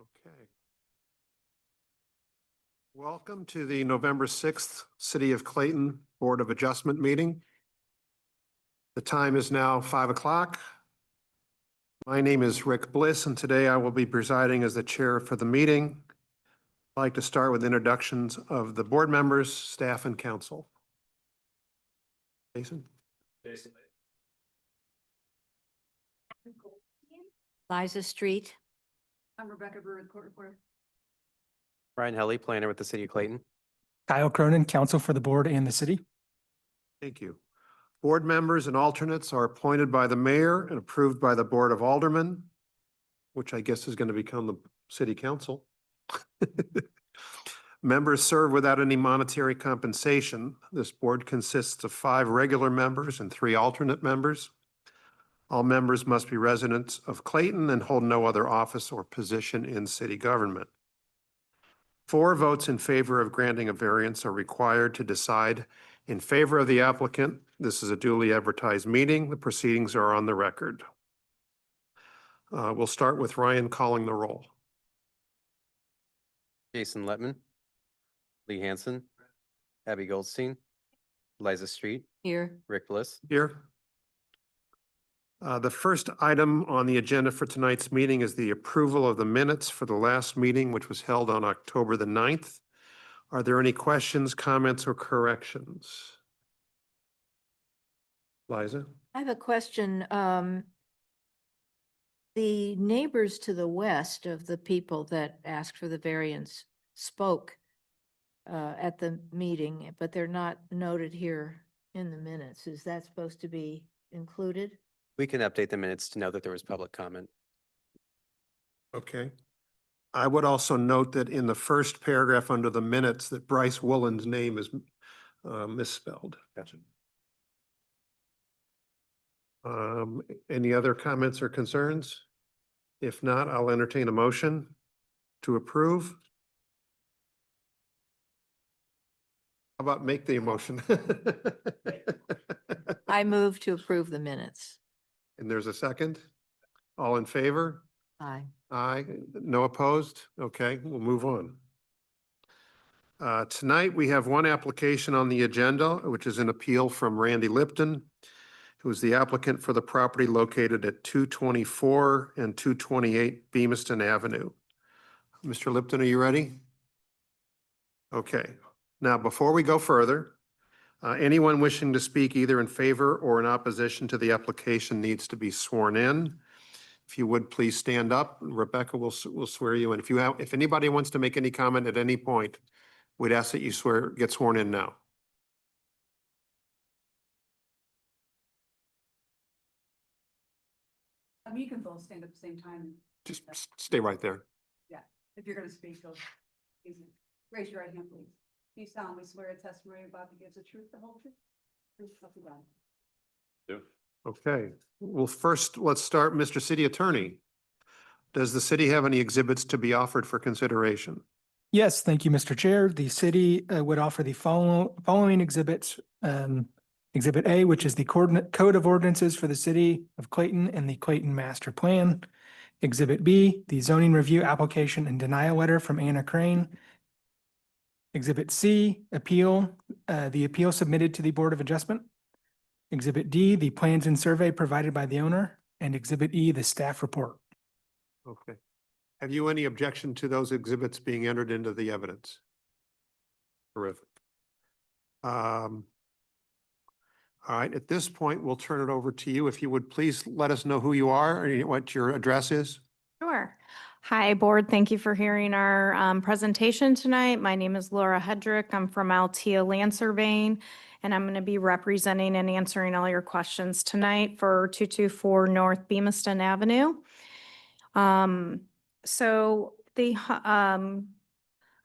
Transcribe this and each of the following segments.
Okay. Welcome to the November 6th City of Clayton Board of Adjustment meeting. The time is now 5 o'clock. My name is Rick Bliss, and today I will be presiding as the chair for the meeting. I'd like to start with introductions of the board members, staff, and council. Jason? Liza Street. I'm Rebecca Brewer, court reporter. Brian Helly, planner with the city of Clayton. Kyle Cronin, counsel for the board and the city. Thank you. Board members and alternates are appointed by the mayor and approved by the Board of Aldermen, which I guess is going to become the city council. Members serve without any monetary compensation. This board consists of 5 regular members and 3 alternate members. All members must be residents of Clayton and hold no other office or position in city government. 4 votes in favor of granting a variance are required to decide in favor of the applicant. This is a duly advertised meeting. The proceedings are on the record. We'll start with Ryan calling the roll. Jason Letman, Lee Hansen, Abby Goldstein, Liza Street, Here. Rick Bliss. Here. The first item on the agenda for tonight's meeting is the approval of the minutes for the last meeting, which was held on October the 9th. Are there any questions, comments, or corrections? Liza? I have a question. The neighbors to the west of the people that asked for the variance spoke at the meeting, but they're not noted here in the minutes. Is that supposed to be included? We can update the minutes to know that there was public comment. Okay. I would also note that in the first paragraph under the minutes that Bryce Woolen's name is misspelled. Gotcha. Any other comments or concerns? If not, I'll entertain a motion to approve. How about make the motion? I move to approve the minutes. And there's a second? All in favor? Aye. Aye. No opposed? Okay, we'll move on. Tonight, we have one application on the agenda, which is an appeal from Randy Lipton, who is the applicant for the property located at 224 and 228 Beamiston Avenue. Mr. Lipton, are you ready? Okay. Now, before we go further, anyone wishing to speak either in favor or in opposition to the application needs to be sworn in. If you would, please stand up. Rebecca will swear you in. If anybody wants to make any comment at any point, we'd ask that you get sworn in now. You can both stand up at the same time. Just stay right there. If you're going to speak, so easy. Raise your right hand, please. Do you solemnly swear a testimony about the gives the truth, the whole truth? Please help you God. Okay, well, first, let's start, Mr. City Attorney. Does the city have any exhibits to be offered for consideration? Yes, thank you, Mr. Chair. The city would offer the following exhibits. Exhibit A, which is the code of ordinances for the city of Clayton and the Clayton Master Plan. Exhibit B, the zoning review application and denial letter from Anna Crane. Exhibit C, appeal, the appeal submitted to the Board of Adjustment. Exhibit D, the plans and survey provided by the owner. And Exhibit E, the staff report. Okay. Have you any objection to those exhibits being entered into the evidence? Terrific. All right, at this point, we'll turn it over to you. If you would please let us know who you are and what your address is. Sure. Hi, board. Thank you for hearing our presentation tonight. My name is Laura Hedrick. I'm from Altea Land Surveying, and I'm going to be representing and answering all your questions tonight for 224 North Beamiston Avenue. So the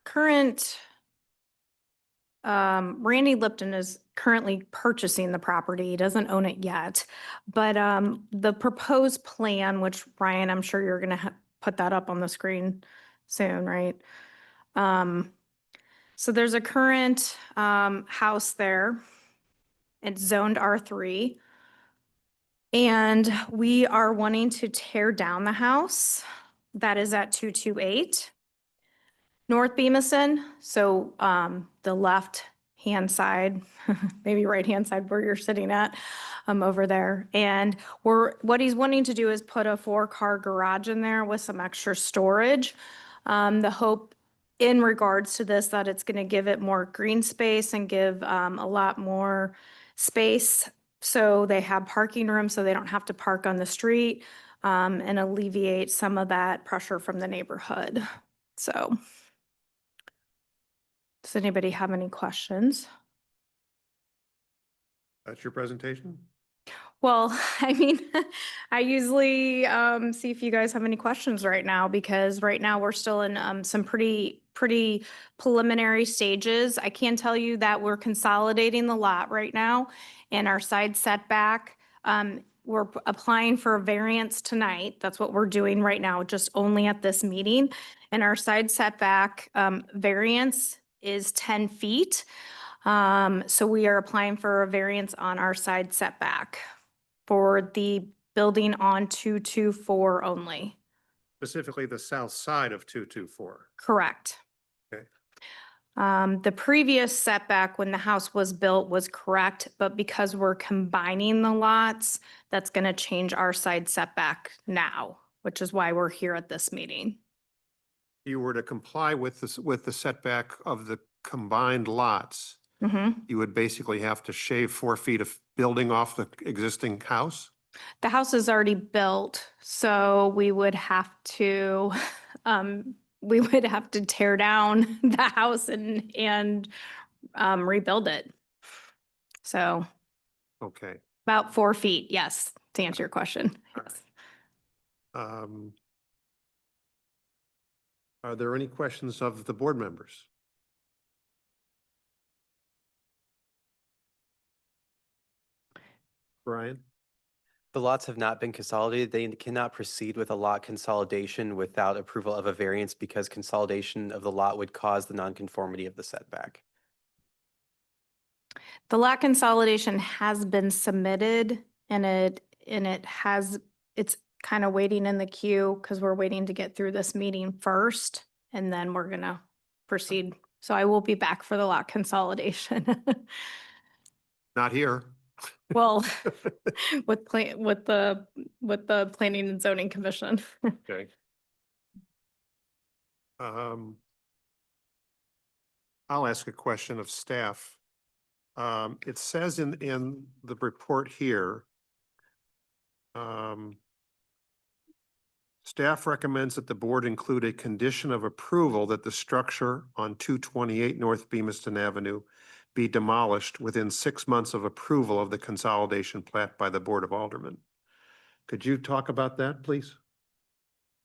current Randy Lipton is currently purchasing the property. He doesn't own it yet, but the proposed plan, which Ryan, I'm sure you're going to put that up on the screen soon, right? So there's a current house there. It's zoned R3. And we are wanting to tear down the house. That is at 228 North Beamiston. So the left-hand side, maybe right-hand side where you're sitting at, over there. And what he's wanting to do is put a 4-car garage in there with some extra storage. The hope in regards to this, that it's going to give it more green space and give a lot more space. So they have parking room so they don't have to park on the street, and alleviate some of that pressure from the neighborhood. So does anybody have any questions? That's your presentation? Well, I mean, I usually see if you guys have any questions right now, because right now we're still in some pretty preliminary stages. I can tell you that we're consolidating the lot right now, and our side setback, we're applying for a variance tonight. That's what we're doing right now, just only at this meeting. And our side setback variance is 10 feet. So we are applying for a variance on our side setback for the building on 224 only. Specifically the south side of 224. Correct. Okay. The previous setback when the house was built was correct, but because we're combining the lots, that's going to change our side setback now, which is why we're here at this meeting. You were to comply with this, with the setback of the combined lots, Mhm. you would basically have to shave 4 feet of building off the existing house? The house is already built, so we would have to, tear down the house and rebuild it. So Okay. about 4 feet, yes, to answer your question. All Yes. Um, Are there any questions of the board members? Brian? The lots have not been consolidated. They cannot proceed with a lot consolidation without approval of a variance because consolidation of the lot would cause the nonconformity of the setback. The lot consolidation has been submitted, and it's kind of waiting in the queue because we're waiting to get through this meeting first, and then we're gonna proceed. So I will be back for the lot consolidation. Not here. Well, with the Planning and Zoning Commission. Okay. I'll ask a question of staff. It says in the report here, staff recommends that the board include a condition of approval that the structure on 228 North Beamiston Avenue be demolished within 6 months of approval of the consolidation plat by the Board of Aldermen. Could you talk about that, please?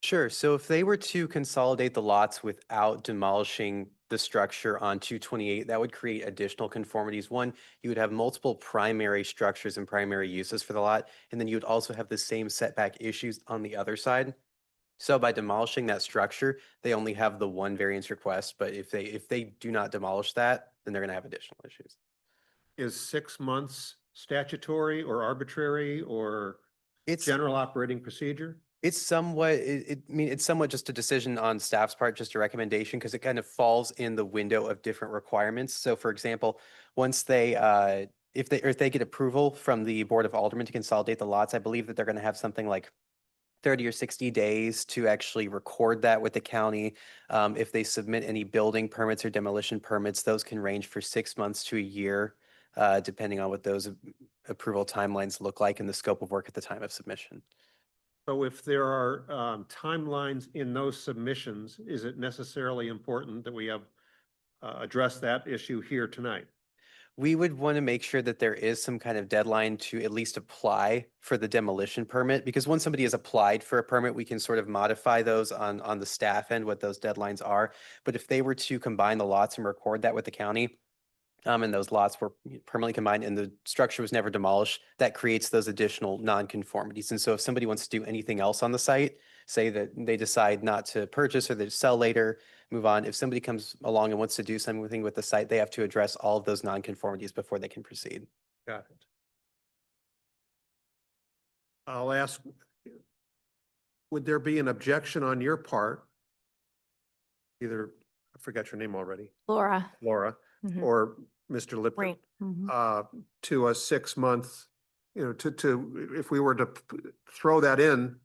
Sure. So if they were to consolidate the lots without demolishing the structure on 228, that would create additional conformities. One, you would have multiple primary structures and primary uses for the lot, and then you would also have the same setback issues on the other side. So by demolishing that structure, they only have the one variance request, but if they do not demolish that, then they're going to have additional issues. Is 6 months statutory or arbitrary or It's general operating procedure? It's somewhat, it's somewhat just a decision on staff's part, just a recommendation, because it kind of falls in the window of different requirements. So for example, once they, if they get approval from the Board of Aldermen to consolidate the lots, I believe that they're going to have something like 30 or 60 days to actually record that with the county. If they submit any building permits or demolition permits, those can range for 6 months to a year, depending on what those approval timelines look like and the scope of work at the time of submission. So if there are timelines in those submissions, is it necessarily important that we have addressed that issue here tonight? We would want to make sure that there is some kind of deadline to at least apply for the demolition permit, because once somebody has applied for a permit, we can sort of modify those on the staff end, what those deadlines are. But if they were to combine the lots and record that with the county, and those lots were permanently combined and the structure was never demolished, that creates those additional nonconformities. And so if somebody wants to do anything else on the site, say that they decide not to purchase or they sell later, move on. If somebody comes along and wants to do something with the site, they have to address all of those nonconformities before they can proceed. Got it. I'll ask, Would there be an objection on your part? Either, I forgot your name already, Laura. Laura, Mhm. or Mr. Lipton? Right. Mhm. To a 6-month, if we were to throw that in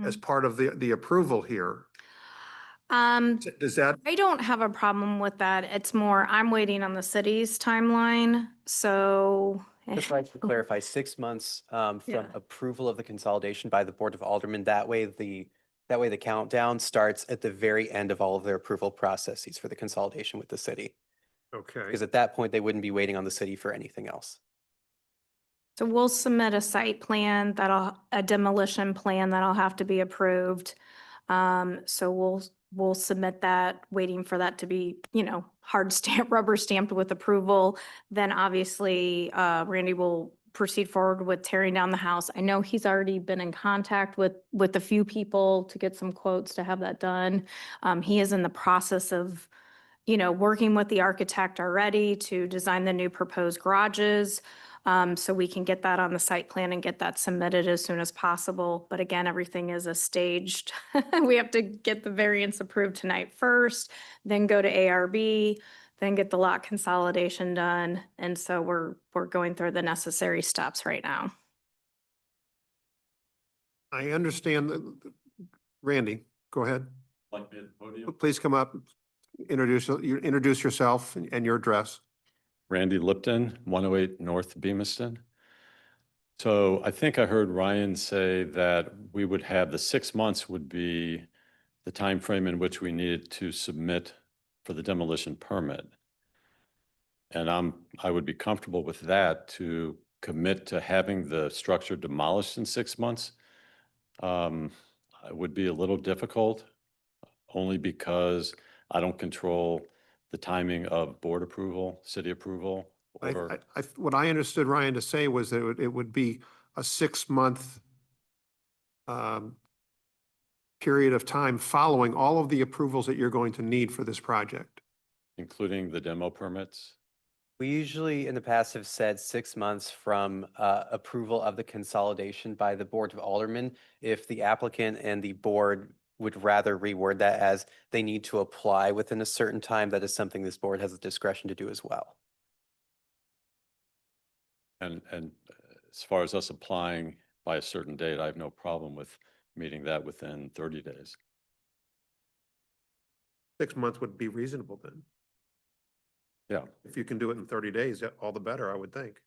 as Mhm. part of the approval here, Um, does that, I don't have a problem with that. It's more, I'm waiting on the city's timeline, so. Just like to clarify, 6 months from Yeah. approval of the consolidation by the Board of Aldermen. That way the countdown starts at the very end of all of their approval processes for the consolidation with the city. okay, Because at that point, they wouldn't be waiting on the city for anything else. So we'll submit a site plan a demolition plan that'll have to be approved. So we'll submit that, waiting for that to be, hard stamp, rubber stamped with approval. Then obviously, Randy will proceed forward with tearing down the house. I know he's already been in contact with a few people to get some quotes to have that done. He is in the process of, working with the architect already to design the new proposed garages. So we can get that on the site plan and get that submitted as soon as possible. But again, everything is a staged. We have to get the variance approved tonight first, then go to ARB, then get the lot consolidation done. And so we're going through the necessary steps right now. I understand that, Randy, go ahead. Like me at the podium? Please come up, introduce yourself and your address. Randy Lipton, 108 North Beamiston. So I think I heard Ryan say that we would have the 6 months would be the time frame in which we needed to submit for the demolition permit. And I would be comfortable with that to commit to having the structure demolished in 6 months. It would be a little difficult, only because I don't control the timing of board approval, city approval, or What I understood Ryan to say was that it would be a 6-month period of time following all of the approvals that you're going to need for this project. including the demo permits. We usually in the past have said 6 months from approval of the consolidation by the Board of Aldermen. If the applicant and the board would rather reword that as they need to apply within a certain time, that is something this board has the discretion to do as well. And as far as us applying by a certain date, I have no problem with meeting that within 30 days. 6 months would be reasonable then. Yeah, If you can do it in 30 days, all the better, I would think.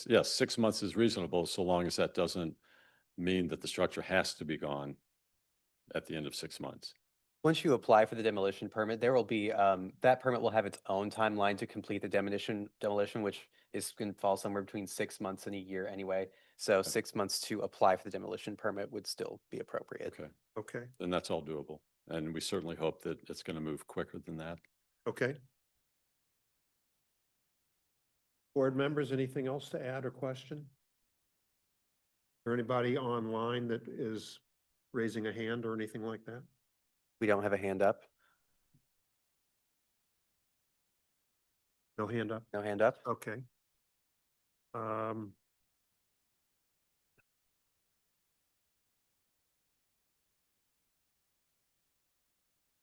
yes, 6 months is reasonable, so long as that doesn't mean that the structure has to be gone at the end of 6 months. Once you apply for the demolition permit, there will be, that permit will have its own timeline to complete the demolition, which is going to fall somewhere between 6 months and a year anyway. So 6 months to apply for the demolition permit would still be appropriate. Okay, Okay, then that's all doable. And we certainly hope that it's going to move quicker than that. okay. Board members, anything else to add or question? Is there anybody online that is raising a hand or anything like that? We don't have a hand up. No hand up? No hand up. Okay.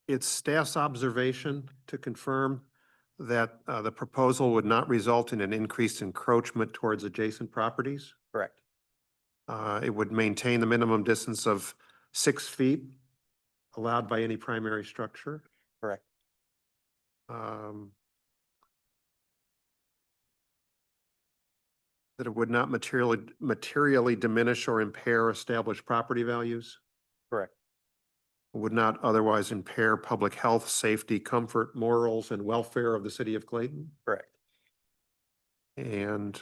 It's staff's observation to confirm that the proposal would not result in an increased encroachment towards adjacent properties. Correct. It would maintain the minimum distance of 6 feet allowed by any primary structure. Correct. That it would not materially diminish or impair established property values. Correct. Would not otherwise impair public health, safety, comfort, morals, and welfare of the city of Clayton. Correct. And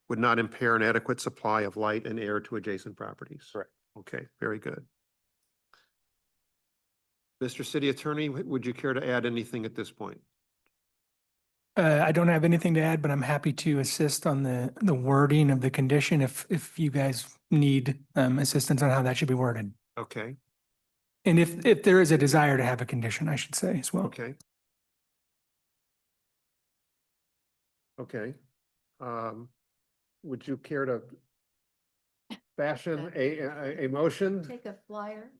would not impair an adequate supply of light and air to adjacent properties. Correct. Okay, very good. Mr. City Attorney, would you care to add anything at this point? I don't have anything to add, but I'm happy to assist on the wording of the condition if you guys need assistance on how that should be worded. Okay, And if there is a desire to have a condition, I should say as well. okay. Okay. Would you care to fashion a motion. Take a flyer.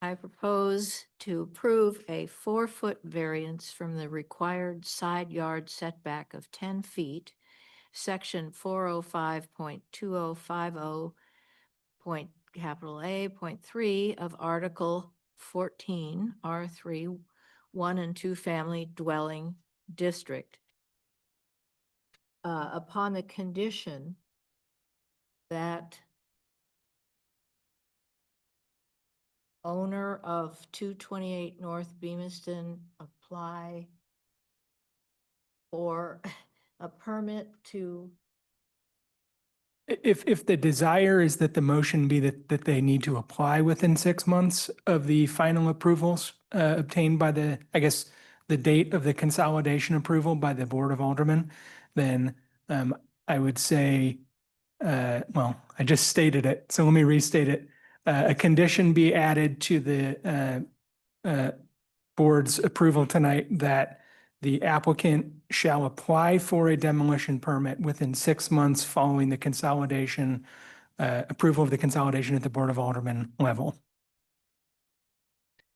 I propose to approve a 4-foot variance from the required side yard setback of 10 feet, section 405.2050 point capital A point 3 of Article 14, R3, 1 and 2 family dwelling district. Upon the condition that owner of 228 North Beamiston apply for a permit to, If the desire is that the motion be that they need to apply within 6 months of the final approvals obtained by the, I guess, the date of the consolidation approval by the Board of Aldermen, then I would say, well, I just stated it, so let me restate it. A condition be added to the board's approval tonight that the applicant shall apply for a demolition permit within 6 months following the consolidation, approval of the consolidation at the Board of Aldermen level.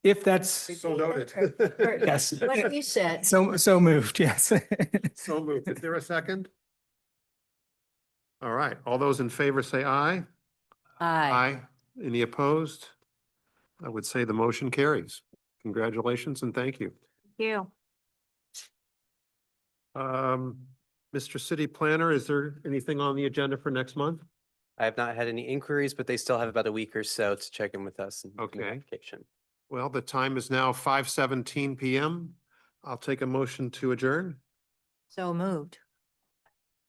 If that's, So noted. yes, what you said. so moved, yes. So moved. Is there a second? All right, all those in favor say aye. Aye. Any opposed? I would say the motion carries. Congratulations and thank you. You. Mr. City Planner, is there anything on the agenda for next month? I have not had any inquiries, but they still have about a week or so to check in with us. And make an Okay. application. Well, the time is now 5:17 PM. I'll take a motion to adjourn. So moved.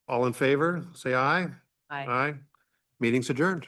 All in favor, say aye. Aye. Aye. Meeting's adjourned.